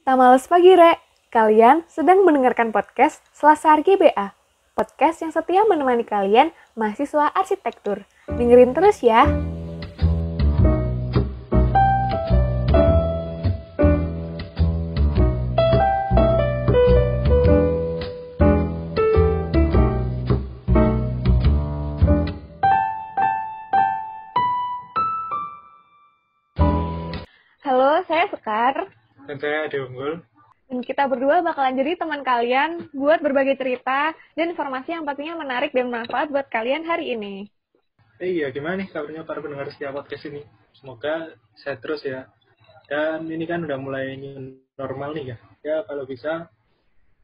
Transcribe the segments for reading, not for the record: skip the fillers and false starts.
Tak males pagi, Rek. Kalian sedang mendengarkan podcast Selasar GBA. Podcast yang setia menemani kalian, mahasiswa arsitektur. Dengerin terus ya. Halo, saya Sekar. Dan saya Ade Unggul. Dan kita berdua bakalan jadi teman kalian buat berbagi cerita dan informasi yang pastinya menarik dan bermanfaat buat kalian hari ini. Iya, gimana nih kabarnya para pendengar setiap podcast ini? Semoga sehat terus ya. Dan ini kan udah mulai new normal nih ya. Ya kalau bisa,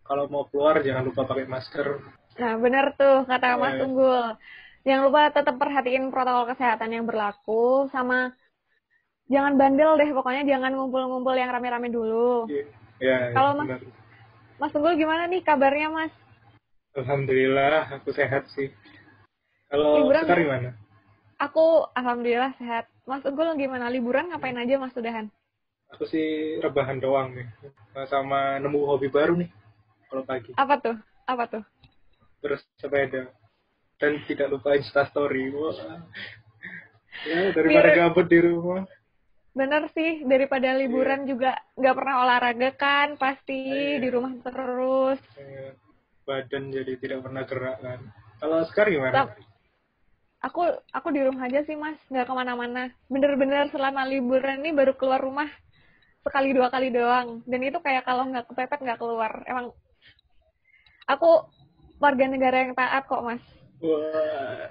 kalau mau keluar jangan lupa pakai masker. Nah, bener tuh kata Mas Unggul. Jangan lupa tetap perhatiin protokol kesehatan yang berlaku, sama jangan bandel deh, pokoknya jangan ngumpul-ngumpul yang rame-rame dulu. Ya, Kalau benar. Mas Unggul gimana nih kabarnya, Mas? Alhamdulillah, aku sehat sih. Kalau Liburan Sekar gimana? Aku alhamdulillah sehat. Mas Unggul gimana? Liburan ngapain aja, Mas, sudahan? Aku sih rebahan doang nih. Sama nemu hobi baru nih kalau pagi. Apa tuh? Apa tuh? Terus sepeda. Dan tidak lupa Instastory. Wah. Ya, daripada gabut di rumah. Bener sih, daripada liburan juga nggak pernah olahraga kan, pasti di rumah terus. Badan jadi tidak pernah gerak kan. Kalau sekarang gimana? Aku di rumah aja sih, Mas, nggak kemana-mana. Bener-bener selama liburan ini baru keluar rumah sekali 2 kali doang. Dan itu kayak kalau nggak kepepet nggak keluar. Emang aku warga negara yang taat kok, Mas. Wah,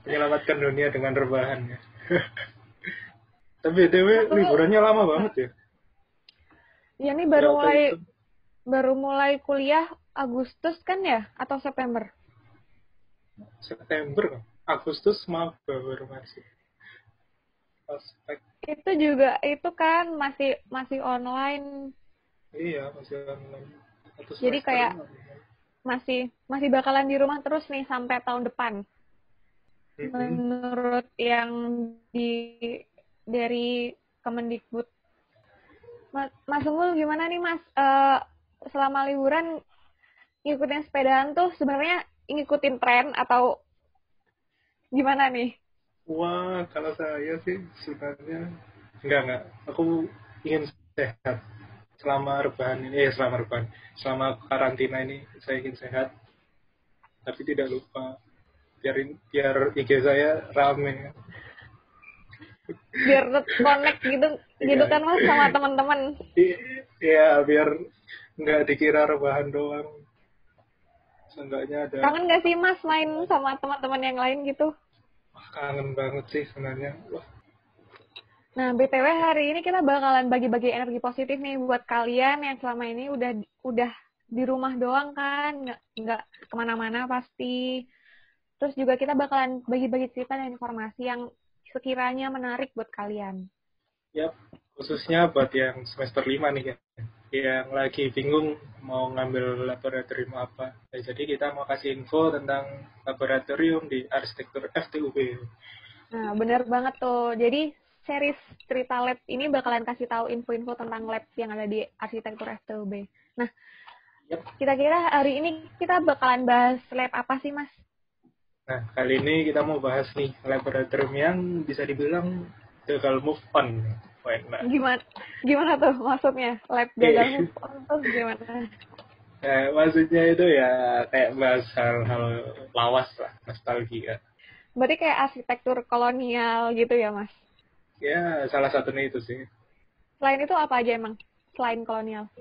menyelamatkan dunia dengan rebahan ya. Tapi BTW liburannya lama banget ya. Ya ini baru mulai kuliah Agustus kan ya, atau September? September, Agustus maaf baru masih. Aspek. Itu juga itu kan masih online. Iya, masih online. Jadi kayak masih bakalan di rumah terus nih sampai tahun depan. Menurut yang dari Kemendikbud. Mas Unggul gimana nih, Mas? Selama liburan ngikutin sepedaan tuh sebenarnya ngikutin tren atau gimana nih? Wah, kalau saya sih sebenarnya enggak. Aku ingin sehat selama selama karantina ini saya ingin sehat, tapi tidak lupa biar IG saya rame. Biar connect gitu kan, Mas, sama teman-teman. Iya, biar nggak dikira rebahan doang. Seenggaknya ada. Kangen nggak sih, Mas, main sama teman-teman yang lain gitu? Kangen banget sih sebenarnya. Wah. Nah, BTW hari ini kita bakalan bagi-bagi energi positif nih buat kalian yang selama ini udah di rumah doang kan, nggak kemana-mana pasti. Terus juga kita bakalan bagi-bagi cerita dan informasi yang sekiranya menarik buat kalian. Yap, khususnya buat yang semester 5 nih ya, yang lagi bingung mau ngambil laboratorium apa. Jadi kita mau kasih info tentang laboratorium di arsitektur FTUB. Nah, bener banget tuh. Jadi series cerita lab ini bakalan kasih tahu info-info tentang lab yang ada di arsitektur FTUB. Nah, kira-kira hari ini kita bakalan bahas lab apa sih, Mas? Nah, kali ini kita mau bahas nih laboratorium yang bisa dibilang gagal move on. Gimana tuh maksudnya? Lab gagal move on tuh gimana? Maksudnya itu ya kayak bahas hal-hal lawas lah, nostalgia. Berarti kayak arsitektur kolonial gitu ya, Mas? Ya, salah satunya itu sih. Selain itu apa aja emang? Selain kolonial?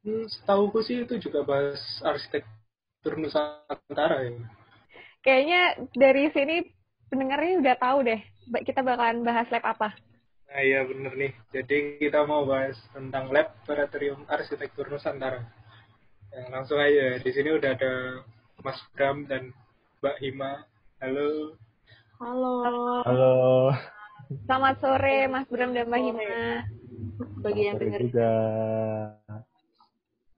Setauku sih itu juga bahas arsitektur Nusantara ya. Kayaknya dari sini pendengarnya udah tahu deh, kita bakalan bahas lab apa. Nah iya bener nih, jadi kita mau bahas tentang Laboratorium Arsitektur Nusantara. Langsung aja, di sini udah ada Mas Bram dan Mbak Hima. Halo. Halo. Halo. Selamat sore Mas Bram dan Mbak Hima. Bagi yang dengar juga.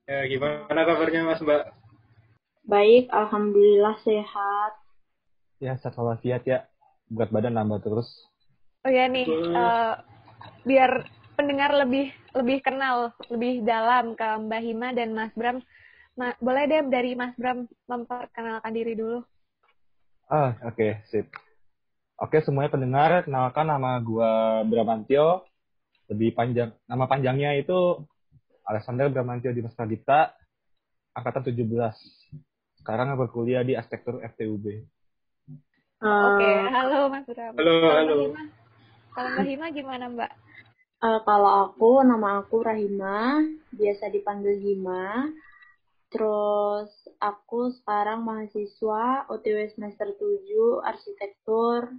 Ya, gimana kabarnya Mas Mbak? Baik, alhamdulillah sehat. Ya, sehat walafiat ya. Berat badan nambah terus. Oh ya nih, biar pendengar lebih kenal lebih dalam ke Mbak Hima dan Mas Bram. Boleh deh dari Mas Bram memperkenalkan diri dulu. Oke, sip. Oke, semuanya pendengar, kenalkan nama gua Bramantio. Lebih panjang, nama panjangnya itu Alexander Bramantio Dimas Pradipta, angkatan 17. Sekarang berkuliah di Arsitektur FTUB. Oke, halo Mas Bram. Halo. Kalau Mbak Hima gimana Mbak? Kalau aku, nama aku Rahima, biasa dipanggil Hima. Terus aku sekarang mahasiswa OTW semester 7 Arsitektur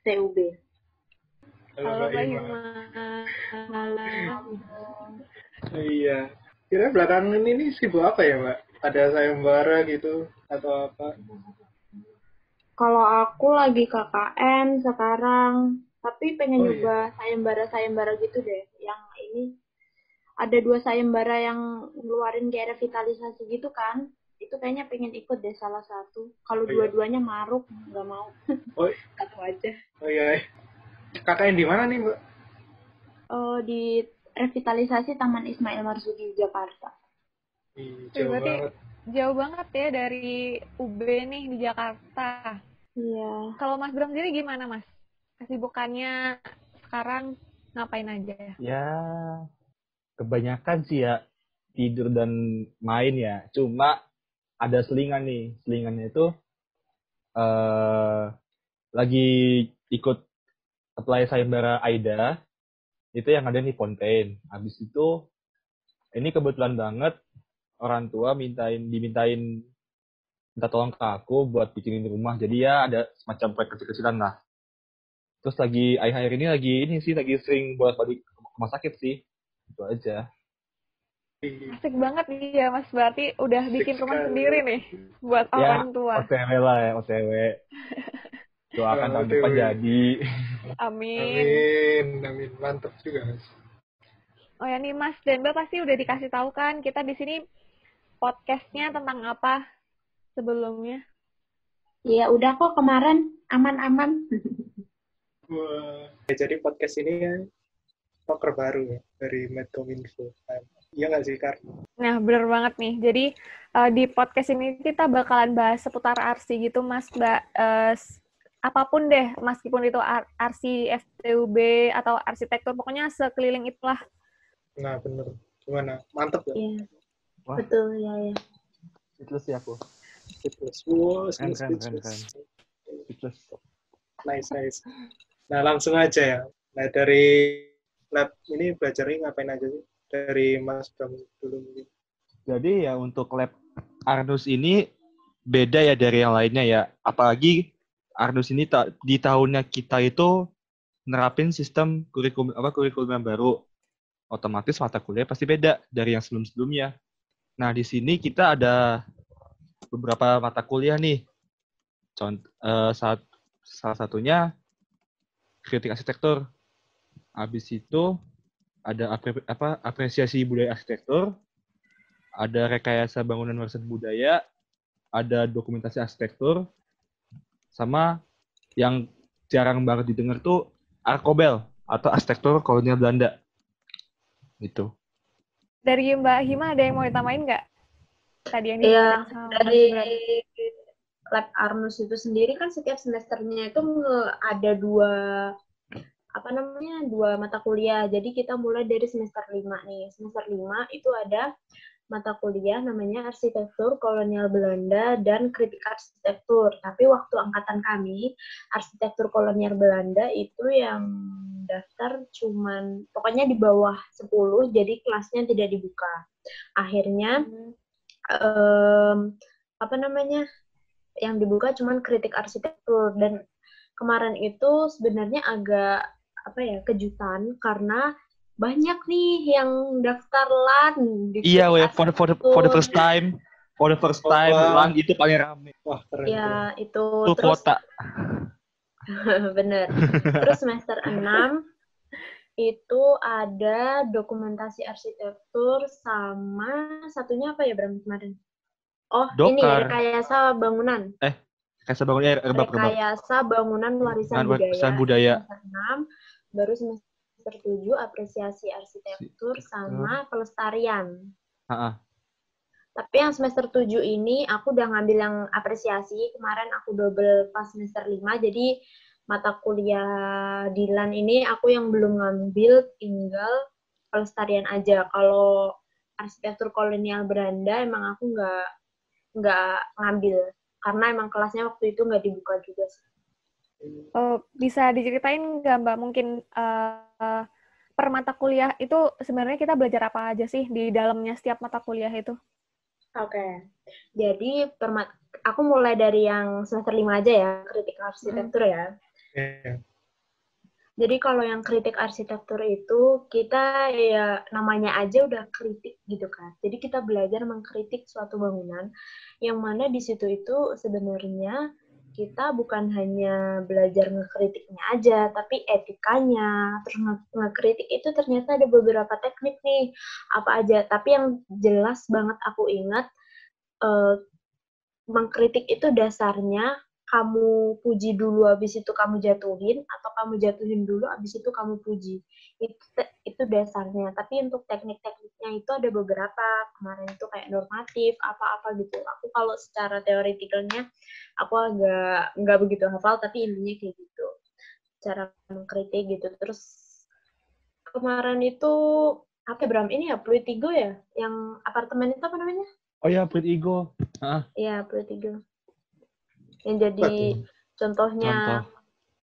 TUB. Halo Mbak Hima. Halo. Iya. Kira belakangan ini sibuk apa ya Mbak? Ada sayembara gitu atau apa? Kalau aku lagi KKN sekarang, tapi pengen Oh, nyoba sayembara gitu deh. Yang ini ada 2 sayembara yang ngeluarin kayak revitalisasi gitu kan. Itu kayaknya pengen ikut deh salah satu. Kalau iya. dua-duanya maruk, nggak mau. Oh, Satu aja. oh iya. KKN di mana nih Mbak? Di revitalisasi Taman Ismail Marzuki Jakarta. Jauh Berarti banget. jauh banget ya dari UB nih di Jakarta. Iya. Kalau Mas Bram sendiri gimana Mas? Kesibukannya sekarang ngapain aja ya? Ya, kebanyakan sih ya tidur dan main ya. Cuma ada selingan nih. Selingannya itu lagi ikut apply sayembara AIDA. Itu yang ada di Ponten. Habis itu ini kebetulan banget orang tua minta tolong ke aku buat bikinin rumah. Jadi ya ada semacam proyek kecil-kecilan lah. Terus akhir-akhir ini lagi sering bolak-balik ke rumah sakit sih. Itu aja. Asik banget nih ya Mas, berarti udah bikin rumah sendiri nih buat Ya, orang tua. OTW lah ya, OTW. Doakan tahun depan jadi. Amin. Amin. Mantap juga Mas. Oh ya nih Mas dan Mbak pasti udah dikasih tahu kan kita di sini podcastnya tentang apa sebelumnya? Ya udah kok kemarin aman-aman. Wah. Jadi podcast ini ya poker baru ya dari Medcominfo. Iya nggak sih Kar? Nah bener banget nih. Jadi di podcast ini kita bakalan bahas seputar arsi gitu Mas Mbak. Apapun deh, meskipun itu arsi FTUB atau arsitektur, pokoknya sekeliling itulah. Nah bener. Gimana? Mantap ya? Iya. Wah. Betul ya. Speechless sih aku. Wow, Keren. Speechless. Nice. Nah langsung aja ya. Nah dari lab ini belajarnya ngapain aja sih? Dari Mas Bram dulu mungkin. Jadi ya untuk lab Arnus ini beda ya dari yang lainnya ya. Apalagi Arnus ini di tahunnya kita itu nerapin sistem kurikulum yang baru. Otomatis mata kuliah pasti beda dari yang sebelum-sebelumnya. Nah, di sini kita ada beberapa mata kuliah nih. Salah satunya kritik arsitektur. Habis itu ada apresiasi budaya arsitektur, ada rekayasa bangunan warisan budaya, ada dokumentasi arsitektur, sama yang jarang banget didengar tuh Arkobel atau arsitektur kolonial Belanda. Gitu. Dari Mbak Hima ada yang mau ditambahin nggak? Tadi yang Iya, dari Mas lab Arnus itu sendiri kan setiap semesternya itu ada dua mata kuliah. Jadi kita mulai dari semester 5 nih. Semester 5 itu ada mata kuliah namanya Arsitektur Kolonial Belanda dan Kritik Arsitektur. Tapi waktu angkatan kami, Arsitektur Kolonial Belanda itu yang daftar cuman pokoknya di bawah 10, jadi kelasnya tidak dibuka. Akhirnya yang dibuka cuman Kritik Arsitektur, dan kemarin itu sebenarnya agak kejutan karena banyak nih yang daftar LAN. Iya, for the first time LAN itu paling rame. Wah, keren. Ya, keren. itu Full terus kuota. bener. Terus semester 6 itu ada dokumentasi arsitektur sama satunya apa ya Bram kemarin? Oh, Dokar. ini rekayasa bangunan. Rekayasa bangunan Rekayasa bangunan warisan budaya. Semester 6, Baru semester semester 7 apresiasi arsitektur sama pelestarian. Ah, Tapi yang semester 7 ini aku udah ngambil yang apresiasi. Kemarin aku double pas semester 5. Jadi mata kuliah Dilan ini aku yang belum ngambil, tinggal pelestarian aja. Kalau arsitektur kolonial Belanda emang aku nggak ngambil. Karena emang kelasnya waktu itu nggak dibuka juga sih. Bisa diceritain nggak Mbak mungkin per mata kuliah itu sebenarnya kita belajar apa aja sih di dalamnya setiap mata kuliah itu? Oke. Jadi aku mulai dari yang semester 5 aja ya, kritik arsitektur ya. Jadi kalau yang kritik arsitektur itu kita ya namanya aja udah kritik gitu kan. Jadi kita belajar mengkritik suatu bangunan yang mana di situ itu sebenarnya kita bukan hanya belajar ngekritiknya aja, tapi etikanya, terus ngekritik itu ternyata ada beberapa teknik nih, apa aja. Tapi yang jelas banget aku ingat, mengkritik itu dasarnya kamu puji dulu, habis itu kamu jatuhin, atau kamu jatuhin dulu, habis itu kamu puji. Itu dasarnya. Tapi untuk teknik-tekniknya itu ada beberapa. Kemarin itu kayak normatif, apa-apa gitu. Aku kalau secara teoretikalnya, aku agak nggak begitu hafal, tapi intinya kayak gitu. Cara mengkritik gitu. Terus kemarin itu, apa Bram? Ini ya, Pluitigo ya? Yang apartemen itu apa namanya? Oh ya, Pluitigo. Iya, Pluitigo. Yang jadi contohnya.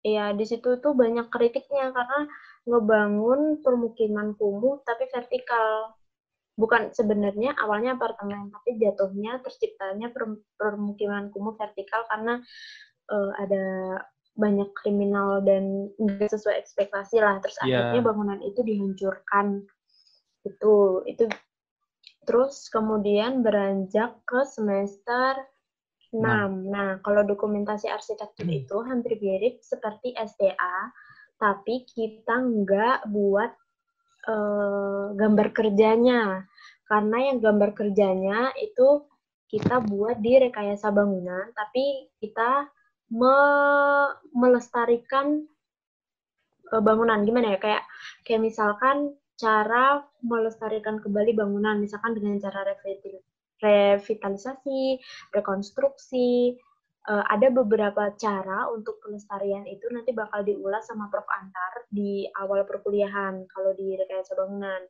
Ya, di situ tuh banyak kritiknya karena ngebangun permukiman kumuh tapi vertikal. Bukan sebenarnya awalnya apartemen, tapi jatuhnya terciptanya permukiman kumuh vertikal karena ada banyak kriminal dan nggak sesuai ekspektasi lah. Terus akhirnya bangunan itu dihancurkan. Itu terus kemudian beranjak ke semester 6. Nah, kalau dokumentasi arsitektur itu hampir mirip seperti STA, tapi kita nggak buat gambar kerjanya. Karena yang gambar kerjanya itu kita buat di rekayasa bangunan, tapi kita melestarikan bangunan. Gimana ya? Kayak misalkan cara melestarikan kembali bangunan, misalkan dengan cara revitalisasi, rekonstruksi, ada beberapa cara untuk pelestarian itu nanti bakal diulas sama Prof. Antar di awal perkuliahan kalau di rekayasa bangunan.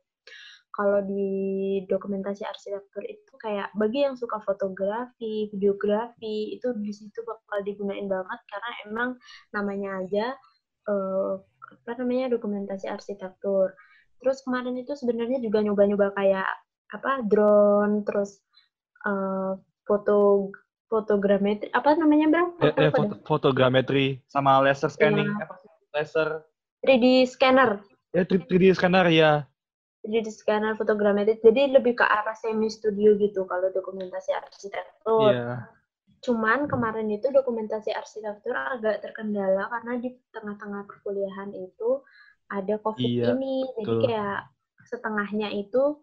Kalau di dokumentasi arsitektur itu kayak bagi yang suka fotografi, videografi, itu di situ bakal digunain banget karena emang namanya aja dokumentasi arsitektur. Terus kemarin itu sebenarnya juga nyoba-nyoba kayak drone, terus fotogrametri, apa namanya Bang? Fotogrametri sama laser scanning, laser 3D scanner. 3D scanner ya. 3D scanner, fotogrametri. Jadi lebih ke arah semi studio gitu kalau dokumentasi arsitektur. Cuman kemarin itu dokumentasi arsitektur agak terkendala karena di tengah-tengah perkuliahan itu ada COVID ini. Jadi kayak setengahnya itu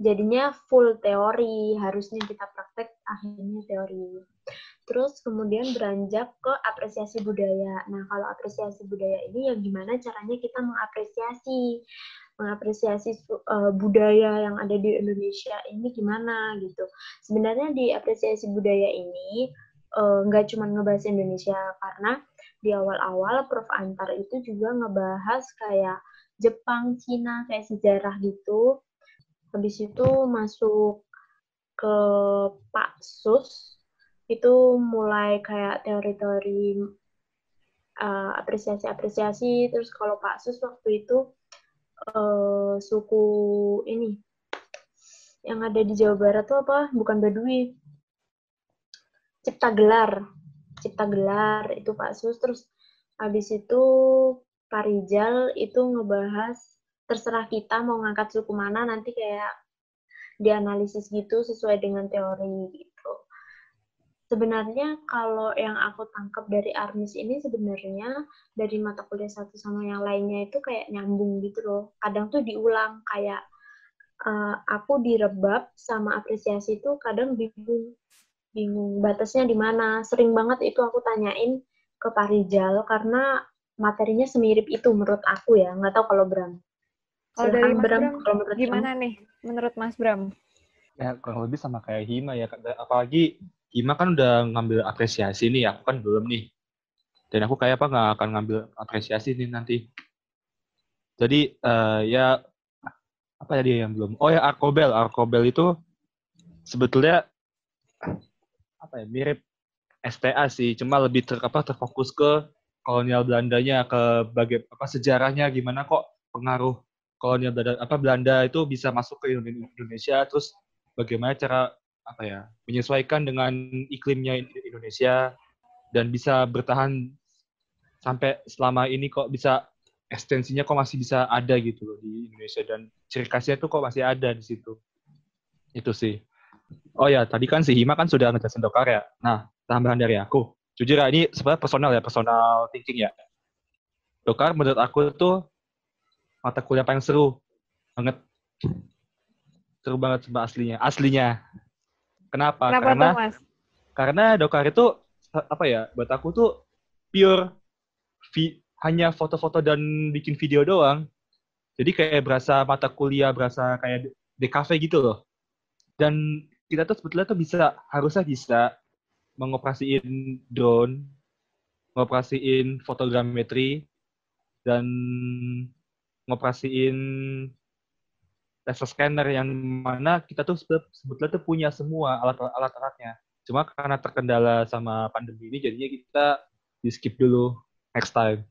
jadinya full teori, harusnya kita praktek, akhirnya teori. Terus kemudian beranjak ke apresiasi budaya. Nah, kalau apresiasi budaya ini ya gimana caranya kita mengapresiasi budaya yang ada di Indonesia ini gimana gitu. Sebenarnya di apresiasi budaya ini nggak cuma ngebahas Indonesia, karena di awal-awal Prof. Antar itu juga ngebahas kayak Jepang, Cina, kayak sejarah gitu. Habis itu masuk ke Pak Sus, itu mulai kayak teori-teori apresiasi-apresiasi. Terus kalau Pak Sus waktu itu suku ini yang ada di Jawa Barat tuh apa? Bukan Baduy. Cipta Gelar itu Pak Sus. Terus habis itu Pak Rizal itu ngebahas terserah kita mau ngangkat suku mana, nanti kayak dianalisis gitu sesuai dengan teori gitu. Sebenarnya kalau yang aku tangkap dari Armis ini sebenarnya dari mata kuliah satu sama yang lainnya itu kayak nyambung gitu loh. Kadang tuh diulang kayak aku direbab sama apresiasi itu kadang bingung batasnya di mana. Sering banget itu aku tanyain ke Pak Rizal karena materinya semirip itu menurut aku ya. Nggak tahu kalau Bram. Kalau dari Silakan Mas Bram, kalau menurut gimana nih menurut Mas Bram? Ya kurang lebih sama kayak Hima ya. Apalagi Hima kan udah ngambil apresiasi nih, aku kan belum nih. Dan aku kayak apa nggak akan ngambil apresiasi nih nanti. Jadi ya apa tadi yang belum? Oh ya Arkobel. Arkobel itu sebetulnya apa ya mirip STA sih, cuma lebih terfokus ke kolonial Belandanya, ke sejarahnya gimana kok pengaruh kolonial Belanda itu bisa masuk ke Indonesia, terus bagaimana cara apa ya menyesuaikan dengan iklimnya Indonesia dan bisa bertahan sampai selama ini kok bisa ekstensinya kok masih bisa ada gitu loh di Indonesia dan ciri khasnya tuh kok masih ada di situ. Itu sih. Oh ya, tadi kan si Hima kan sudah ngejelasin Dokar ya. Nah, tambahan dari aku. Jujur ya, ini sebenarnya personal thinking ya. Dokar menurut aku tuh mata kuliah paling seru banget. Seru banget sama aslinya. Aslinya. Kenapa? Kenapa tuh, Mas? Karena Dokar itu apa ya? Buat aku tuh pure hanya foto-foto dan bikin video doang. Jadi kayak berasa mata kuliah, berasa kayak di cafe gitu loh. Dan kita tuh sebetulnya tuh harusnya bisa mengoperasiin drone, ngoperasiin fotogrametri, dan ngoperasiin laser scanner yang mana kita tuh sebetulnya tuh punya semua alat-alatnya. Cuma karena terkendala sama pandemi ini, jadinya kita di skip dulu next time.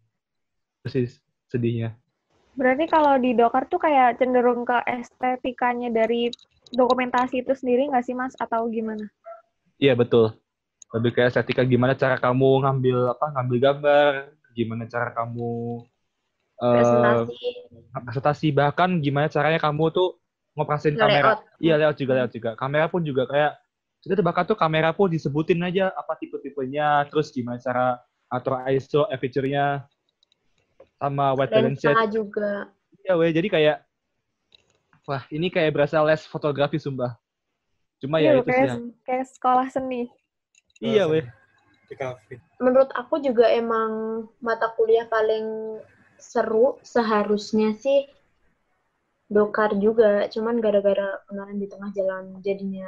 Itu sih sedihnya. Berarti kalau di Dokar tuh kayak cenderung ke estetikanya dari dokumentasi itu sendiri nggak sih, Mas? Atau gimana? Iya, betul. Lebih kayak estetika gimana cara kamu ngambil gambar, gimana cara kamu presentasi, bahkan gimana caranya kamu tuh ngoperasin kamera. Iya, layout juga. Kamera pun juga kayak kita bahkan tuh kamera pun disebutin aja apa tipe-tipenya, terus gimana cara atur ISO, aperture-nya, sama white balance juga. Iya, jadi kayak wah, ini kayak berasa les fotografi sumpah. Cuma ya itu sih. Kayak sekolah seni. Iya, di kafe. Menurut aku juga emang mata kuliah paling seru seharusnya sih Dokar juga, cuman gara-gara kemarin di tengah jalan jadinya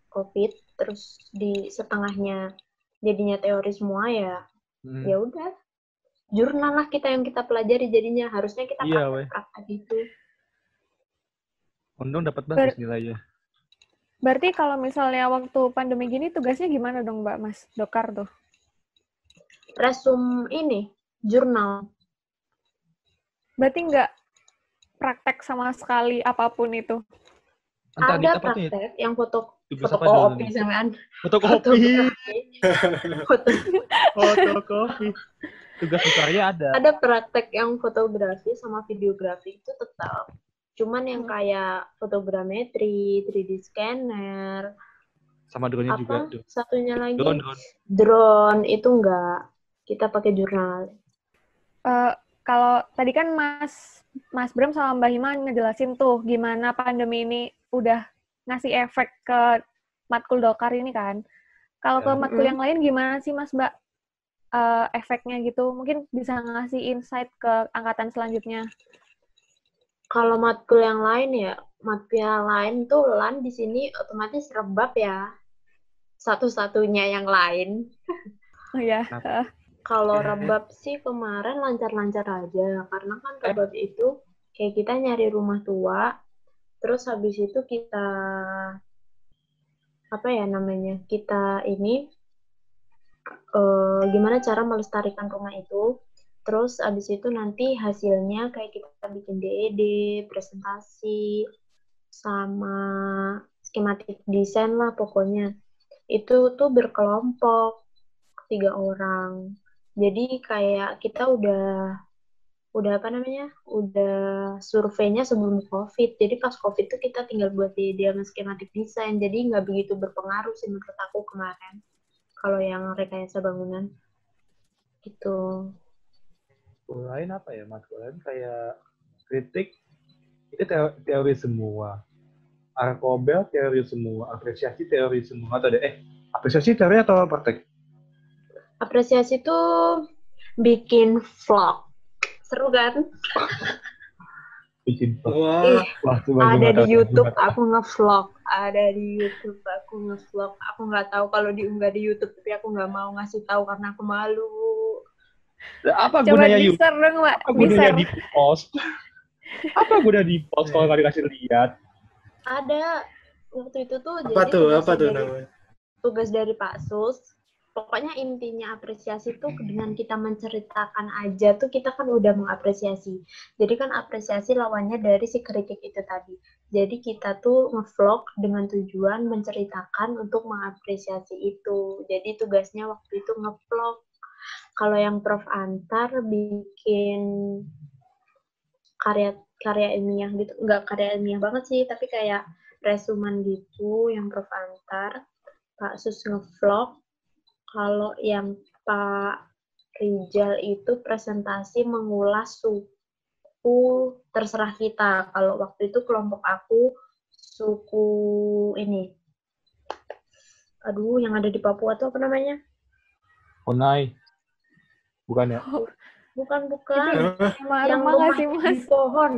COVID, terus di setengahnya jadinya teori semua ya. Ya udah. Jurnal lah yang kita pelajari jadinya, harusnya kita praktek itu. Untung dapat bagus nilainya. Berarti kalau misalnya waktu pandemi gini tugasnya gimana dong, Mbak Mas Dokar tuh? Resum ini, jurnal. Berarti nggak praktek sama sekali apapun itu? Ada praktek yang fotokopi sampean. Fotokopi. Tugas besarnya ada. Ada praktek yang fotografi sama videografi itu tetap. Cuman yang kayak fotogrametri, 3D scanner, sama drone-nya juga. Satunya lagi drone itu enggak. Kita pakai jurnal. Kalau tadi kan Mas Bram sama Mbak Hima ngejelasin tuh gimana pandemi ini udah ngasih efek ke matkul Dokar ini kan. Kalau ke matkul yang lain gimana sih Mas Mbak efeknya gitu? Mungkin bisa ngasih insight ke angkatan selanjutnya. Kalau matkul yang lain ya, matkul yang lain tuh LAN di sini otomatis rebab ya. Satu-satunya yang lain. Oh ya. Kalau rebab sih kemarin lancar-lancar aja, karena kan rebab itu kayak kita nyari rumah tua, terus habis itu kita kita ini gimana cara melestarikan rumah itu. Terus abis itu nanti hasilnya kayak kita bikin DED, presentasi, sama skematik desain lah pokoknya. Itu tuh berkelompok 3 orang. Jadi kayak kita udah surveinya sebelum COVID. Jadi pas COVID tuh kita tinggal buat DED sama skematik desain. Jadi nggak begitu berpengaruh sih menurut aku kemarin. Kalau yang rekayasa bangunan. Gitu. Lain apa ya, matkul lain kayak kritik itu teori semua, Arkobel teori semua, apresiasi teori semua atau apresiasi teori atau praktek? Apresiasi tuh bikin vlog Seru kan? Bikin vlog. Wah, Wah, coba gue Ada nggak di tahu. YouTube aku ngevlog. Ada di YouTube aku ngevlog. Aku nggak tahu kalau diunggah di YouTube, tapi aku nggak mau ngasih tahu karena aku malu. Apa Coba gunanya di-share dong, Mbak. Apa gunanya Di-share. di post? Apa gunanya di post kalau nggak dikasih lihat? Ada waktu itu tuh apa jadi tuh? Apa tuh dari namanya? tugas dari Pak Sus. Pokoknya intinya apresiasi tuh dengan kita menceritakan aja tuh kita kan udah mengapresiasi. Jadi kan apresiasi lawannya dari si kritik itu tadi. Jadi kita tuh ngevlog dengan tujuan menceritakan untuk mengapresiasi itu. Jadi tugasnya waktu itu ngevlog. Kalau yang Prof Antar bikin karya ilmiah gitu, nggak karya ilmiah banget sih, tapi kayak resumen gitu yang Prof Antar. Pak Sus ngevlog. Kalau yang Pak Rijal itu presentasi mengulas suku terserah kita. Kalau waktu itu kelompok aku suku ini. Aduh, yang ada di Papua tuh apa namanya? Onai. Bukan ya? Bukan. Itu Yang rumah nggak sih, rumahnya Mas? di pohon.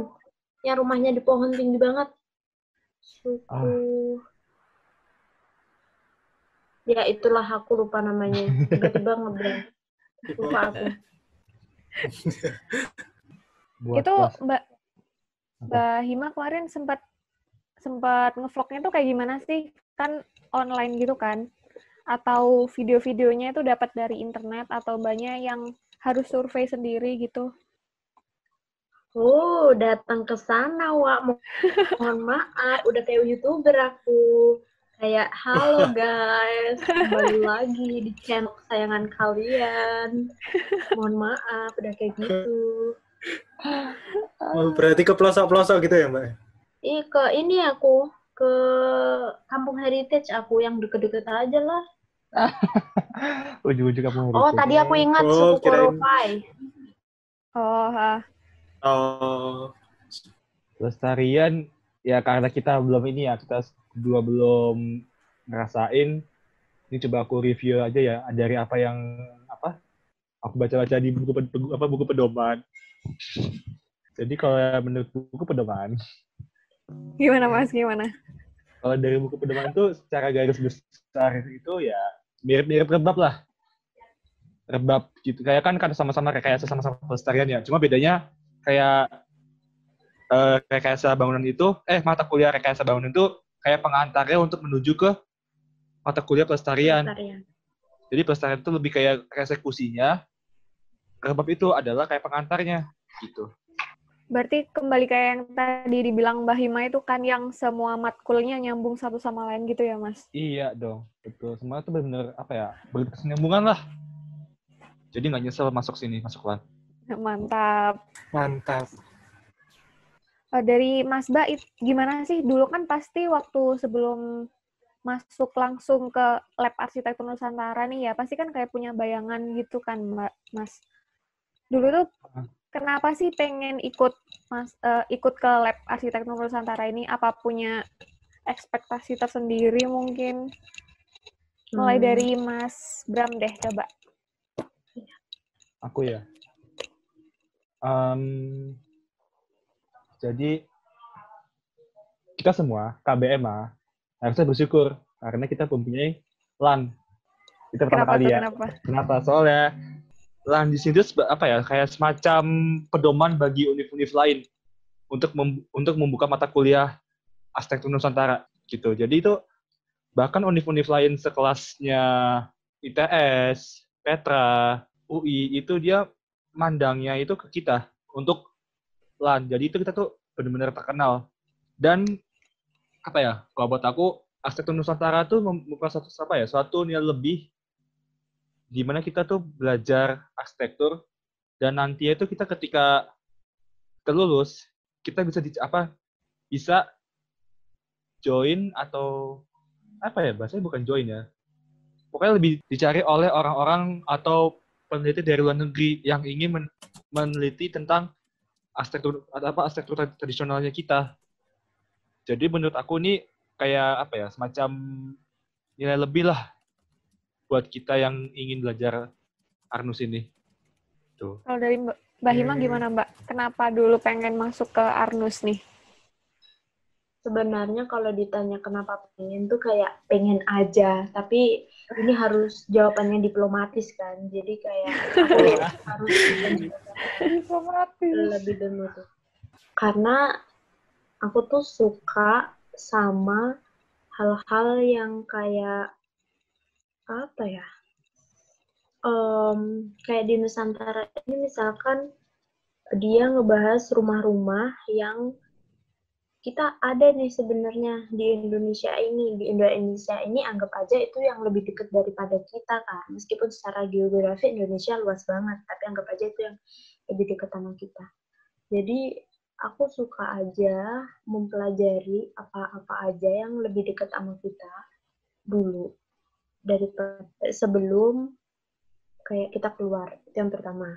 Yang rumahnya di pohon tinggi banget. Suku. Ya itulah aku lupa namanya. Tiba-tiba ngeblank. Lupa aku. Buat Itu kelas. Mbak Hima kemarin sempat ngevlognya tuh kayak gimana sih? Kan online gitu kan? Atau video-videonya itu dapat dari internet atau banyak yang harus survei sendiri gitu? Datang ke sana, Wak. Mohon maaf, udah kayak YouTuber aku. Kayak, halo guys, kembali lagi di channel kesayangan kalian. Mohon maaf, udah kayak gitu. Oh, berarti ke pelosok-pelosok gitu ya, Mbak? Ke ini aku, ke Kampung Heritage aku, yang deket-deket aja lah. Ujung-ujung kamu Oh, tadi aku ingat Oh, suku kirain. Koropai. Oh, Pelestarian ya karena kita belum ini ya, kita berdua belum ngerasain. Ini coba aku review aja ya dari apa yang aku baca-baca di buku pedoman. Jadi kalau menurut buku pedoman, Gimana, Mas? Gimana? kalau dari buku pedoman itu secara garis besar itu ya mirip-mirip rebab lah. Rebab gitu. Kayak kan sama-sama rekayasa sama-sama pelestarian ya. Cuma bedanya kayak rekayasa bangunan itu, mata kuliah rekayasa bangunan itu kayak pengantarnya untuk menuju ke mata kuliah pelestarian. Jadi pelestarian itu lebih kayak eksekusinya, rebab itu adalah kayak pengantarnya gitu. Berarti kembali kayak yang tadi dibilang Mbak Hima itu kan yang semua matkulnya nyambung satu sama lain gitu ya, Mas? Iya dong, betul. Semua itu benar-benar berkesinambungan lah. Jadi nggak nyesel masuk sini, masuk lah. Mantap. Dari Mas Ba, gimana sih? Dulu kan pasti waktu sebelum masuk langsung ke lab arsitektur Nusantara nih ya, pasti kan kayak punya bayangan gitu kan, Mas. Dulu tuh kenapa sih pengen ikut ke lab arsitektur Nusantara ini? Apa punya ekspektasi tersendiri mungkin? Mulai dari Mas Bram deh, coba. Aku ya. Jadi kita semua KBMA harusnya bersyukur karena kita mempunyai LAN. Itu pertama kali ya. Kenapa? Soalnya LAN di sini kayak semacam pedoman bagi univ-univ lain untuk membuka mata kuliah arsitektur Nusantara gitu. Jadi itu bahkan univ-univ lain sekelasnya ITS, Petra, UI itu dia mandangnya itu ke kita untuk LAN. Jadi itu kita tuh benar-benar terkenal. Dan kalau buat aku arsitektur Nusantara tuh membuka suatu nilai lebih di mana kita tuh belajar arsitektur dan nanti itu kita ketika lulus kita bisa join atau bahasanya bukan join ya. Pokoknya lebih dicari oleh orang-orang atau peneliti dari luar negeri yang ingin meneliti tentang arsitektur tradisionalnya kita. Jadi menurut aku ini kayak semacam nilai lebih lah buat kita yang ingin belajar Arnus ini. Tuh. Kalau dari Mbak Hima gimana Mbak? Kenapa dulu pengen masuk ke Arnus nih? Sebenarnya kalau ditanya kenapa pengen tuh kayak pengen aja, tapi ini harus jawabannya diplomatis kan. Jadi kayak aku harus Diplomatis. lebih dulu tuh. Karena aku tuh suka sama hal-hal yang kayak apa ya? Kayak di Nusantara ini misalkan dia ngebahas rumah-rumah yang kita ada nih sebenarnya di Indonesia ini. Di Indonesia ini anggap aja itu yang lebih dekat daripada kita kan. Meskipun secara geografi Indonesia luas banget, tapi anggap aja itu yang lebih dekat sama kita. Jadi aku suka aja mempelajari apa-apa aja yang lebih dekat sama kita dulu dari sebelum kayak kita keluar. Itu yang pertama.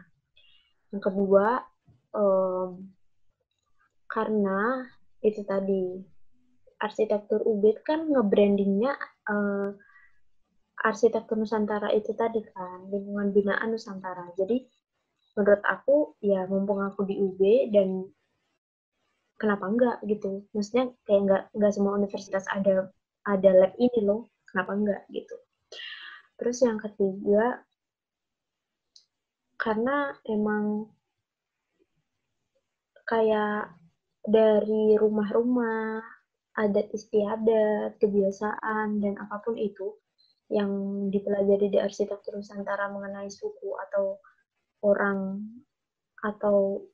Yang kedua, karena itu tadi arsitektur UB kan nge-brandingnya arsitektur Nusantara itu tadi kan, lingkungan binaan Nusantara. Jadi menurut aku ya mumpung aku di UB dan kenapa enggak gitu. Maksudnya kayak enggak semua universitas ada lab ini loh, kenapa enggak gitu. Terus yang ketiga, karena emang kayak dari rumah-rumah, adat istiadat, kebiasaan, dan apapun itu yang dipelajari di arsitektur Nusantara mengenai suku atau orang atau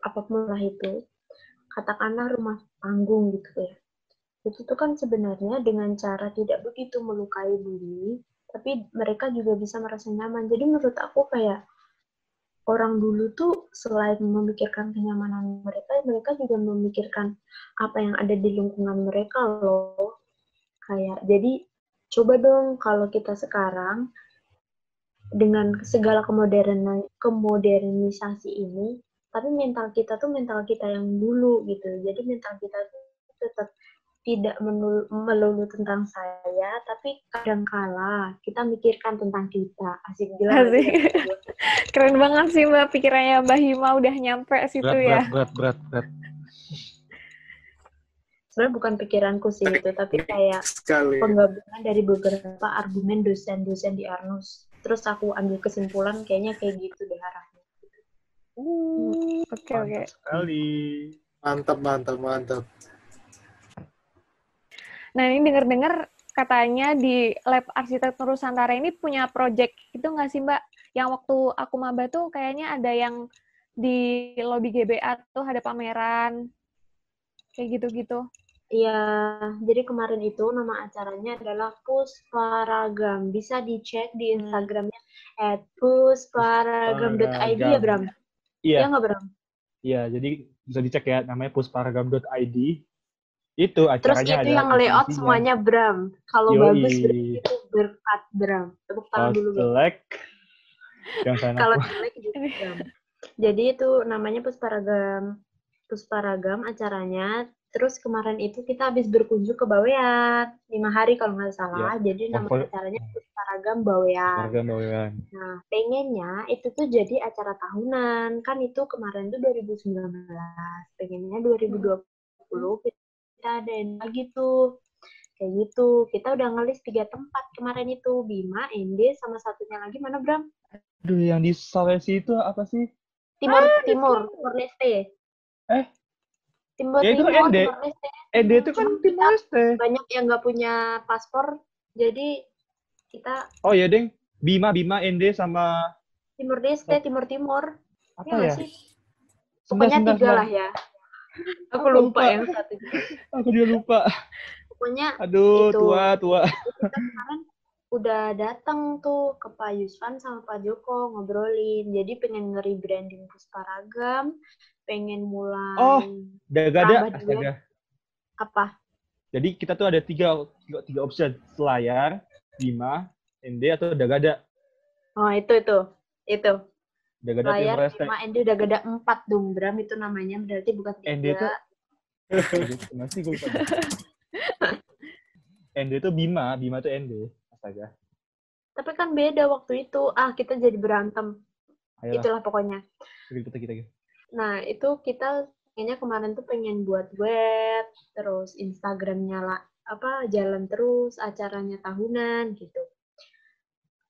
apapun lah itu, katakanlah rumah panggung gitu ya. Itu tuh kan sebenarnya dengan cara tidak begitu melukai bumi, tapi mereka juga bisa merasa nyaman. Jadi menurut aku kayak orang dulu tuh selain memikirkan kenyamanan mereka, mereka juga memikirkan apa yang ada di lingkungan mereka loh. Kayak, jadi coba dong kalau kita sekarang dengan segala kemodernisasi ini, tapi mental kita tuh mental kita yang dulu gitu. Jadi mental kita tuh tetap tidak melulu tentang saya, tapi kadangkala kita mikirkan tentang kita. Asik gila. Asik. Keren banget sih Mbak, pikirannya Mbak Hima udah nyampe situ ya. Berat. Sebenarnya bukan pikiranku sih itu, tapi kayak penggabungan dari beberapa argumen dosen-dosen di Arnus. Terus aku ambil kesimpulan kayaknya kayak gitu deh arahnya. Oke. Sekali. Mantap. Nah, ini dengar-dengar katanya di Lab Arsitektur Nusantara ini punya project itu nggak sih, Mbak? Yang waktu aku maba tuh kayaknya ada yang di lobi GBA tuh ada pameran. Kayak gitu-gitu. Iya, jadi kemarin itu nama acaranya adalah Pusparagam. Bisa dicek di Instagramnya @pusparagam.id ya, Bram? Iya. Iya nggak, Bram? Iya, jadi bisa dicek ya, namanya pusparagam.id. Itu acaranya. Terus itu yang layout semuanya Bram. Kalau bagus berarti itu berkat Bram. Tepuk tangan dulu, Bram. Kalau jelek juga Bram. Jadi itu namanya Pusparagam acaranya. Terus kemarin itu kita habis berkunjung ke Bawean 5 hari kalau nggak salah. Ya. Jadi nama acaranya Pusparagam Bawean. Nah, pengennya itu tuh jadi acara tahunan. Kan itu kemarin tuh 2019. Pengennya 2020 kita adain lagi tuh. Kayak gitu. Kita udah ngelis 3 tempat kemarin itu. Bima, ND, sama satunya lagi mana, Bram? Aduh, yang di Sulawesi itu apa sih? Timur Leste. Timur itu Timor ND. Leste. ND itu kan Timor Leste. Banyak yang nggak punya paspor, jadi kita. Oh ya, Deng. Bima, ND sama Timur Leste, Timur. Apa ya? Pokoknya 3 lah ya. Aku lupa yang satu. Aku juga lupa. Pokoknya aduh, itu. tua. Kita kemarin udah datang tuh ke Pak Yusvan sama Pak Joko ngobrolin. Jadi pengen nge-rebranding Pusparagam, pengen mulai. Oh, Dagada. Astaga. Apa? Jadi kita tuh ada tiga option, Selayar, Bima, ND atau Dagada. Oh, itu. Dagada Selayar, Timor Leste. Bima, ND, Dagada 4 dong, Bram. Itu namanya berarti bukan 3. ND itu masih gue lupa. ND itu Bima itu ND. Astaga. Tapi kan beda waktu itu. Kita jadi berantem. Ayolah. Itulah pokoknya. Kita. Nah, itu kita kayaknya kemarin tuh pengen buat web, terus Instagramnya lah, jalan terus, acaranya tahunan gitu.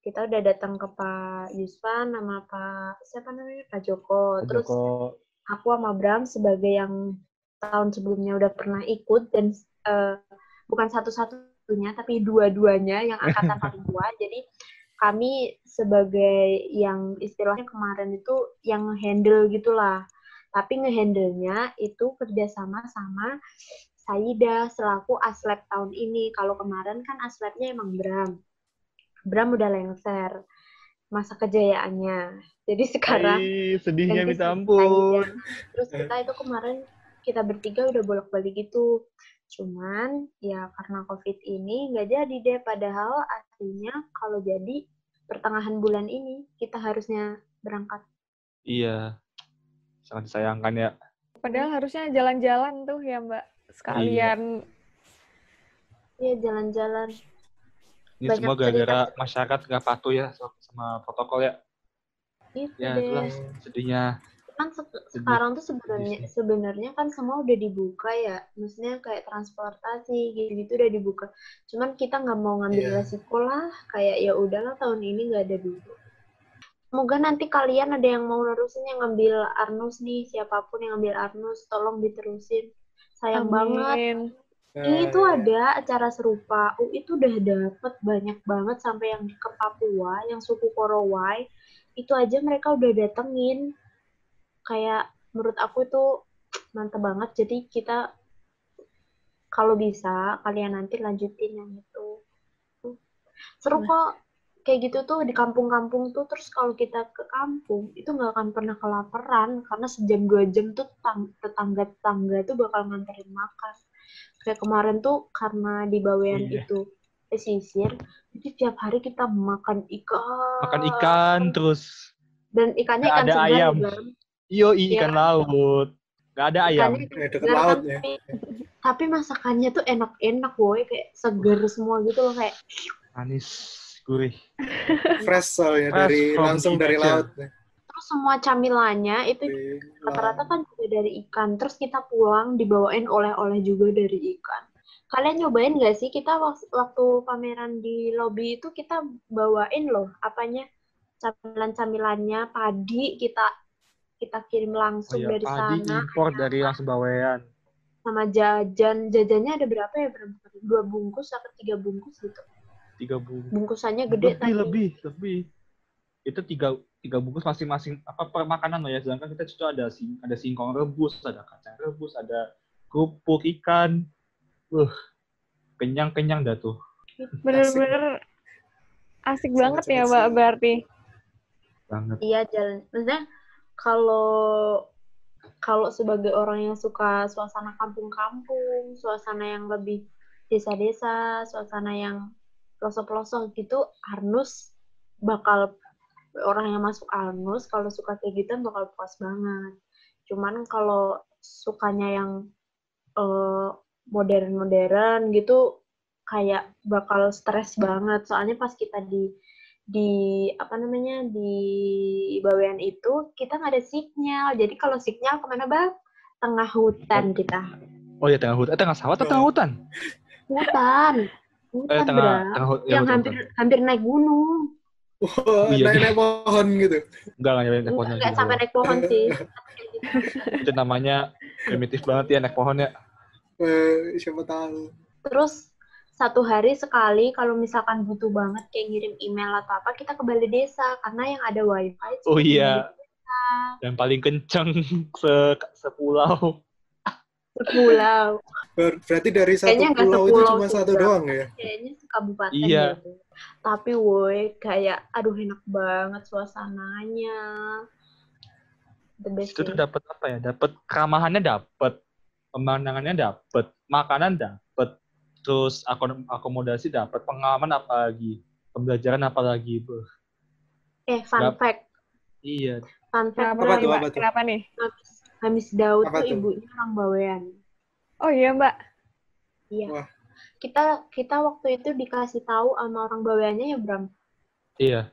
Kita udah datang ke Pak Yusvan sama siapa namanya? Pak Joko. Terus aku sama Bram sebagai yang tahun sebelumnya udah pernah ikut dan bukan satu-satunya tapi dua-duanya yang angkatan paling tua. Jadi kami sebagai yang istilahnya kemarin itu yang handle gitulah. Tapi ngehandle-nya itu kerjasama sama Saida selaku aslep tahun ini. Kalau kemarin kan aslepnya emang Bram udah lengser masa kejayaannya. Jadi sekarang sedihnya minta ampun. Terus kita itu kemarin kita bertiga udah bolak-balik gitu. Cuman ya karena COVID ini nggak jadi deh. Padahal aslinya kalau jadi pertengahan bulan ini kita harusnya berangkat. Iya, sangat disayangkan ya. Padahal harusnya jalan-jalan tuh ya Mbak sekalian. Iya jalan-jalan. Ini banyak semua gara-gara masyarakat nggak patuh ya sama protokol ya. Itu ya deh. Itulah sedihnya. Kan sekarang tuh sebenarnya kan semua udah dibuka ya. Maksudnya kayak transportasi gitu-gitu udah dibuka. Cuman kita nggak mau ngambil resiko lah. Kayak ya udahlah tahun ini nggak ada dulu. Semoga nanti kalian ada yang mau nerusin yang ngambil Arnus nih. Siapapun yang ngambil Arnus, tolong diterusin. Sayang banget. Ini tuh ada acara serupa. Itu udah dapet banyak banget sampai yang ke Papua, yang suku Korowai. Itu aja mereka udah datengin. Kayak menurut aku itu mantep banget. Jadi kita kalau bisa kalian nanti lanjutin yang itu. Seru kok. Kayak gitu tuh di kampung-kampung tuh. Terus kalau kita ke kampung itu nggak akan pernah kelaparan karena sejam 2 jam tuh tetangga-tetangga tuh bakal nganterin makan. Kayak kemarin tuh karena di Bawean itu pesisir, jadi tiap hari kita makan ikan. Makan ikan terus. Dan ikannya ikan ada segar, ayam. Ikan laut. Gak ada ayam. Dekat laut ya. Tapi masakannya tuh enak-enak, boy. Kayak seger semua gitu loh. Kayak manis, gurih. Fresh soalnya, langsung dari laut. Terus semua camilannya itu rata-rata kan juga dari ikan. Terus kita pulang dibawain oleh-oleh juga dari ikan. Kalian nyobain nggak sih? Kita waktu pameran di lobi itu kita bawain loh camilan-camilannya padi kita kirim langsung dari padi sana. Impor dari langsung Bawean. Sama jajannya ada berapa ya? 2 bungkus atau 3 bungkus gitu? 3 bungkus. Bungkusannya gede lebih. Itu 3 bungkus masing-masing per makanan loh ya. Sedangkan kita itu ada singkong rebus, ada kacang rebus, ada kerupuk ikan. Kenyang dah tuh. Bener-bener asik banget ya Mbak berarti. Banget. Iya jalan. Maksudnya kalau sebagai orang yang suka suasana kampung-kampung, suasana yang lebih desa-desa, suasana yang pelosok-pelosok gitu, Arnus bakal orang yang masuk Arnus kalau suka kayak gitu bakal puas banget. Cuman kalau sukanya yang modern-modern gitu kayak bakal stres banget. Soalnya pas kita di Bawean itu kita nggak ada sinyal. Jadi kalau sinyal kemana Bang? Tengah hutan kita. Oh ya tengah hutan, tengah sawah atau tengah hutan? Hutan yang hampir naik gunung. Naik pohon gitu. Enggak sampai naik pohon sih. Itu namanya primitif banget ya naik pohon ya. Siapa tahu. Terus 1 hari sekali kalau misalkan butuh banget kayak ngirim email atau apa kita ke balai desa karena yang ada wifi. Oh iya. Dan paling kenceng sepulau. Berarti dari satu pulau itu cuma satu doang ya? Kayaknya sekabupaten iya. gitu. Tapi woi kayak aduh enak banget suasananya. Itu tuh dapat apa ya? Dapat keramahannya dapat, pemandangannya dapat, makanan dapat, terus akomodasi dapat, pengalaman apa lagi, pembelajaran apa lagi, fun fact. Iya. Fun fact. Kenapa nih? Hamis Daud tuh ibunya orang Bawean. Oh iya Mbak. Iya. Wah. Kita waktu itu dikasih tahu sama orang Baweannya ya Bram. Iya.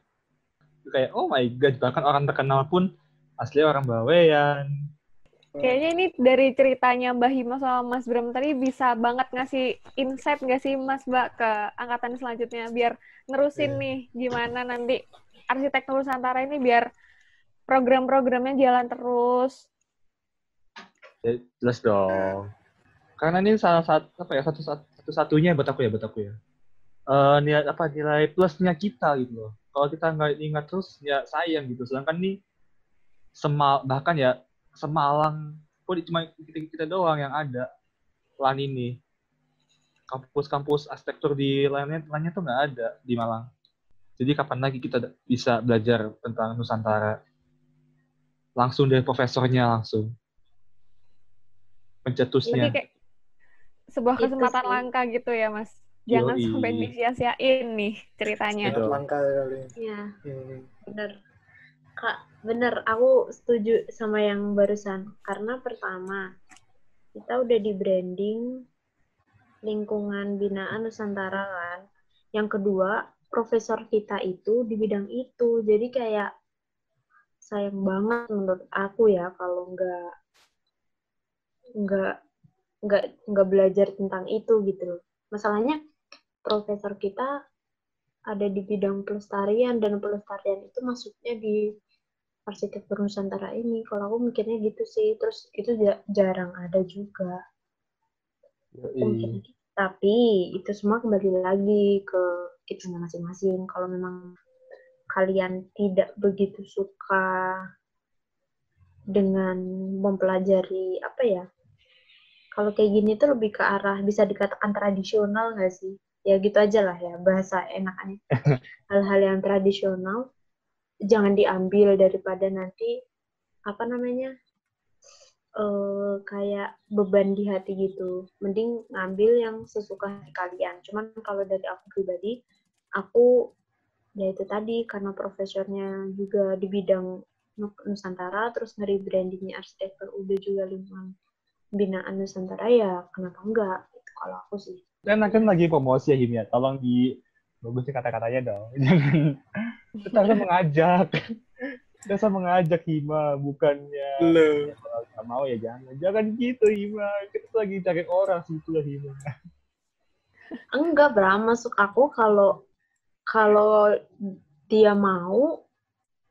Kayak oh my god, bahkan orang terkenal pun asli orang Bawean. Kayaknya ini dari ceritanya Mbak Hima sama Mas Bram tadi bisa banget ngasih insight nggak sih Mas Mbak ke angkatan selanjutnya biar nerusin nih gimana nanti arsitektur Nusantara ini biar program-programnya jalan terus. Ya, jelas dong. Karena ini salah satu apa ya satu-satunya buat aku ya. Nilai plusnya kita gitu loh. Kalau kita nggak ingat terus ya sayang gitu. Sedangkan ini bahkan ya Semalang pun cuma kita doang yang ada LAN ini. Kampus-kampus arsitektur di lainnya tuh nggak ada di Malang. Jadi kapan lagi kita bisa belajar tentang Nusantara? Langsung dari profesornya langsung. Pencetusnya. Jadi kayak sebuah Itu kesempatan sih. langka gitu ya Mas. Jangan Yoi. sampai disia-siain nih ceritanya. Betul. Langka kali. Ya, bener. Kak, bener. Aku setuju sama yang barusan. Karena pertama, kita udah di branding lingkungan binaan Nusantara kan. Yang kedua, profesor kita itu di bidang itu. Jadi kayak sayang banget menurut aku ya kalau nggak belajar tentang itu gitu loh. Masalahnya profesor kita ada di bidang pelestarian dan pelestarian itu masuknya di arsitektur Nusantara ini. Kalau aku mikirnya gitu sih. Terus itu jarang ada juga. Mungkin. Tapi itu semua kembali lagi ke kita masing-masing. Kalau memang kalian tidak begitu suka dengan mempelajari apa ya? Kalau kayak gini tuh lebih ke arah bisa dikatakan tradisional nggak sih? Ya gitu aja lah ya bahasa enaknya. Hal-hal yang tradisional jangan diambil daripada nanti apa namanya kayak beban di hati gitu. Mending ngambil yang sesuka hati kalian. Cuman kalau dari aku pribadi, aku ya itu tadi karena profesornya juga di bidang Nusantara, terus nge-rebrandingnya arsitektur udah juga lingkungan binaan Nusantara, ya kenapa enggak? Itu kalau aku sih. Kan lagi promosi ya Him ya. Tolong bagusin kata-katanya dong. Jangan kita mengajak Hima, bukannya Lo. kalau nggak mau ya jangan gitu Hima. Kita tuh lagi cari orang sih itulah Hima. Enggak, Bram. Masuk aku kalau dia mau,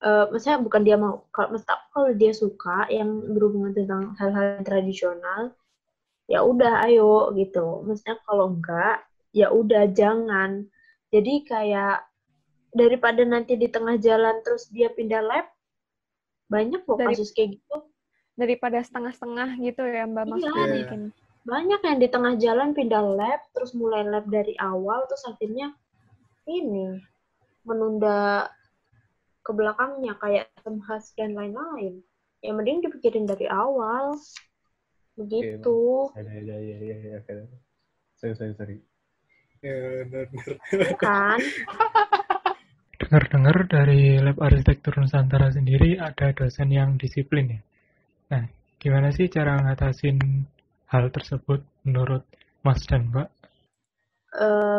maksudnya bukan dia mau, maksud aku kalau dia suka yang berhubungan tentang hal-hal tradisional, ya udah ayo gitu. Maksudnya kalau enggak, ya udah jangan. Jadi kayak daripada nanti di tengah jalan terus dia pindah lab, banyak loh kasus kayak gitu. Daripada setengah-setengah gitu ya Mbak maksudnya Iya, mungkin. banyak yang di tengah jalan pindah lab, terus mulai lab dari awal, terus akhirnya ini menunda ke belakangnya kayak temhas dan lain-lain. Ya mending dipikirin dari awal. Begitu. Ya. Sorry. Ya, benar. Ya kan? Dengar-dengar dari Lab Arsitektur Nusantara sendiri ada dosen yang disiplin ya. Nah, gimana sih cara ngatasin hal tersebut menurut Mas dan Mbak?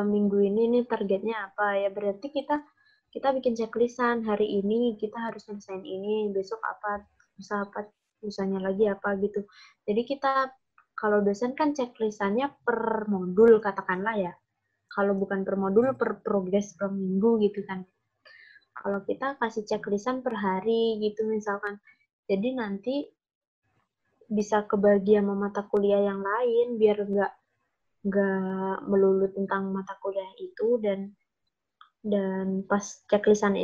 Minggu ini nih targetnya apa ya? Berarti kita bikin checklistan hari ini kita harus selesaiin ini, besok apa, lusanya lagi apa gitu. Jadi kita kalau dosen kan checklistannya per modul katakanlah ya. Kalau bukan per modul, per progres per minggu gitu kan. Kalau kita kasih checklistan per hari gitu misalkan. Jadi nanti bisa kebagi sama mata kuliah yang lain biar nggak melulu tentang mata kuliah itu, dan pas checklistan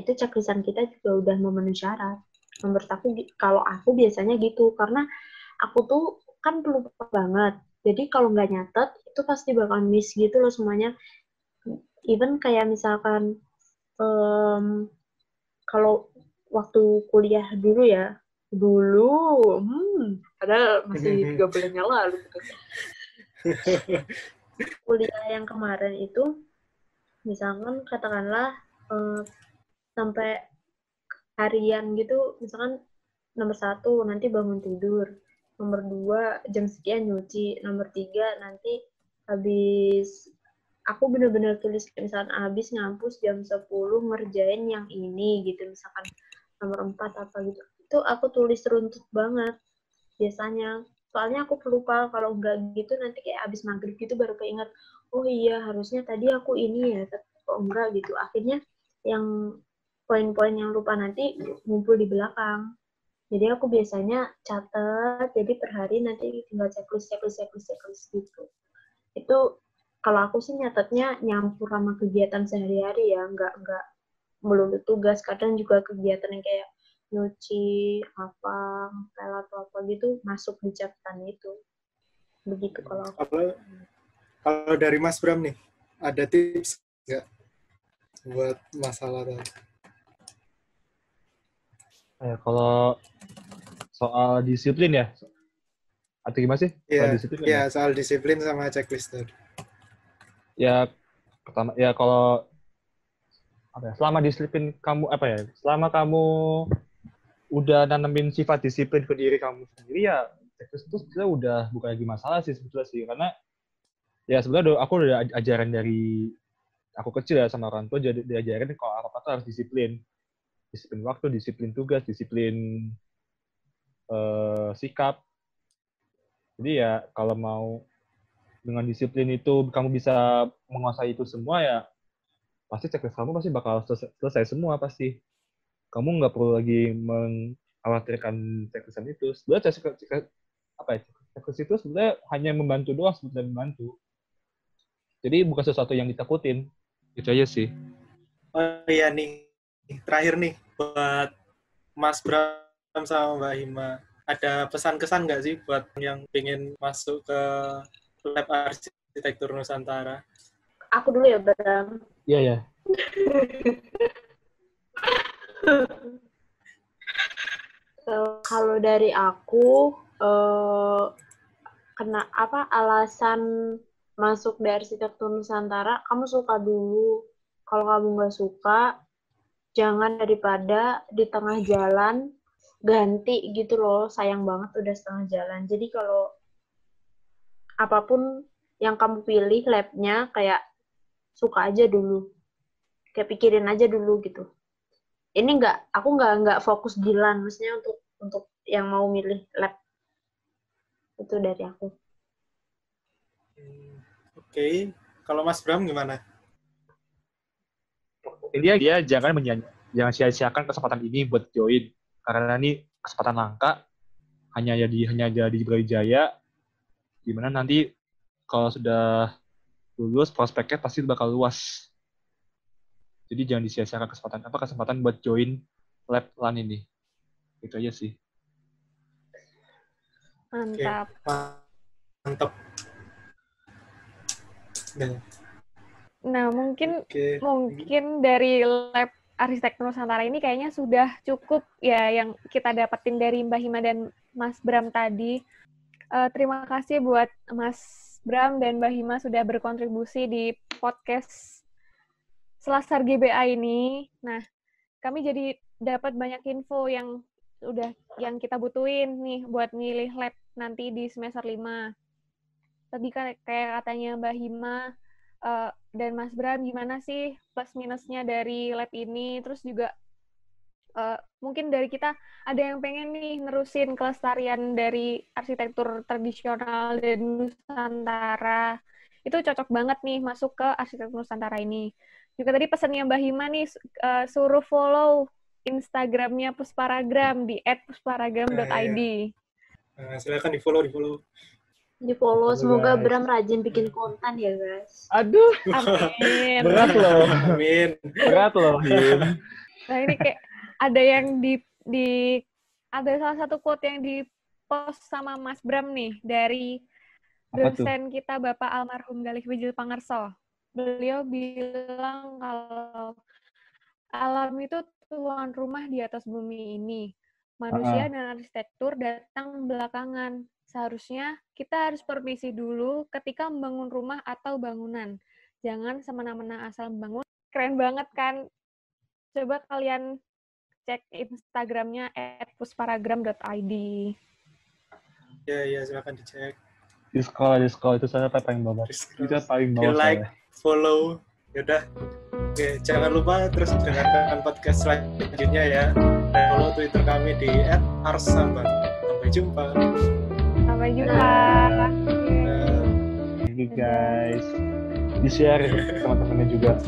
kita juga udah memenuhi syarat. Menurut aku, kalau aku biasanya gitu, karena aku tuh kan pelupa banget. Jadi kalau nggak nyatet, itu pasti bakal miss gitu loh semuanya. Even kayak misalkan, kalau waktu kuliah dulu ya, padahal masih 3 bulan yang lalu gitu. Kuliah yang kemarin itu, misalkan katakanlah sampai harian gitu, misalkan nomor 1 nanti bangun tidur, nomor 2 jam sekian nyuci, nomor 3 nanti habis, aku bener-bener tulis misalkan habis ngampus jam 10 ngerjain yang ini gitu, misalkan nomor 4 apa gitu. tuh aku tulis runtut banget biasanya. Soalnya aku pelupa, kalau enggak gitu nanti kayak abis maghrib gitu baru keinget, oh iya harusnya tadi aku ini ya, tapi kok enggak gitu. Akhirnya yang poin-poin yang lupa nanti ngumpul di belakang. Jadi aku biasanya catat, jadi per hari nanti tinggal checklist gitu. Itu kalau aku sih nyatetnya nyampur sama kegiatan sehari-hari ya, enggak melulu tugas, kadang juga kegiatan yang kayak nyuci apa, ngepel atau apa gitu masuk di catatan itu. Begitu kalau aku. Kalau dari Mas Bram nih, ada tips nggak buat masalah tadi? Kalau soal disiplin ya, atau gimana sih? Soal disiplin kan ya? Soal disiplin sama checklist tadi. Ya, pertama, ya kalau selama disiplin kamu selama kamu udah nanemin sifat disiplin ke diri kamu sendiri ya, checklist itu sebetulnya udah bukan lagi masalah sih sebetulnya sih, karena ya sebenarnya aku udah ajaran dari aku kecil ya sama orang tua, jadi diajarin kalau apa-apa tuh harus disiplin waktu, disiplin tugas, disiplin sikap. Jadi ya kalau mau dengan disiplin itu kamu bisa menguasai itu semua ya, pasti checklist kamu pasti bakal selesai semua pasti. Kamu nggak perlu lagi mengkhawatirkan checklistan itu. Sebenarnya checklist itu sebenarnya hanya membantu doang, sebenarnya membantu. Jadi bukan sesuatu yang ditakutin. Itu aja sih. Oh iya nih, terakhir nih buat Mas Bram sama Mbak Hima. Ada pesan-kesan nggak sih buat yang pengen masuk ke lab arsitektur Nusantara? Aku dulu ya, Bram. Iya, ya. Kalau dari aku, alasan masuk di arsitektur Nusantara, kamu suka dulu. Kalau kamu nggak suka, jangan daripada di tengah jalan ganti gitu loh, sayang banget udah setengah jalan. Jadi kalau apapun yang kamu pilih labnya, kayak suka aja dulu, kayak pikirin aja dulu gitu. Ini aku nggak fokus di LAN, maksudnya untuk yang mau milih lab. Itu dari aku. Oke. Kalau Mas Bram gimana? Intinya dia jangan sia-siakan kesempatan ini buat join, karena ini kesempatan langka, hanya jadi Brawijaya, dimana nanti kalau sudah lulus prospeknya pasti bakal luas. Jadi jangan disia-siakan kesempatan buat join lab LAN ini. Itu aja sih. Mantap. Mantap. Nah, mungkin dari lab arsitektur Nusantara ini kayaknya sudah cukup ya yang kita dapetin dari Mbak Hima dan Mas Bram tadi. Terima kasih buat Mas Bram dan Mbak Hima sudah berkontribusi di podcast Selasar GBA ini. Nah, kami jadi dapat banyak info yang kita butuhin nih buat milih lab nanti di semester 5. Tadi kayak katanya Mbak Hima dan Mas Bram, gimana sih plus minusnya dari lab ini? Terus juga mungkin dari kita ada yang pengen nih nerusin kelestarian dari arsitektur tradisional dan Nusantara. Itu cocok banget nih masuk ke arsitektur Nusantara ini. Juga tadi pesannya Mbak Hima nih, suruh follow Instagramnya Pusparagram di @pusparagram.id. Silakan di-follow. Di follow, semoga Bram rajin bikin konten ya guys. Aduh, amin. Berat loh. Amin. Berat loh, Him. Nah ini kayak ada yang ada salah satu quote yang di post sama Mas Bram nih dari dosen kita Bapak almarhum Galih Wijil Pangarso. Beliau bilang kalau alam itu tuan rumah di atas bumi ini. Manusia dan arsitektur datang belakangan. Seharusnya kita harus permisi dulu ketika membangun rumah atau bangunan. Jangan semena-mena asal membangun. Keren banget kan? Coba kalian cek Instagramnya @pusparagram.id. Ya, silakan dicek. Di sekolah itu saya paling bawah. Itu paling bawah. Di like, follow. Yaudah. Oke, jangan lupa terus dengarkan podcast selanjutnya ya. Dan follow Twitter kami di @arsambat. Sampai jumpa. Sampai jumpa. Thank you guys. Di-share teman-temannya juga.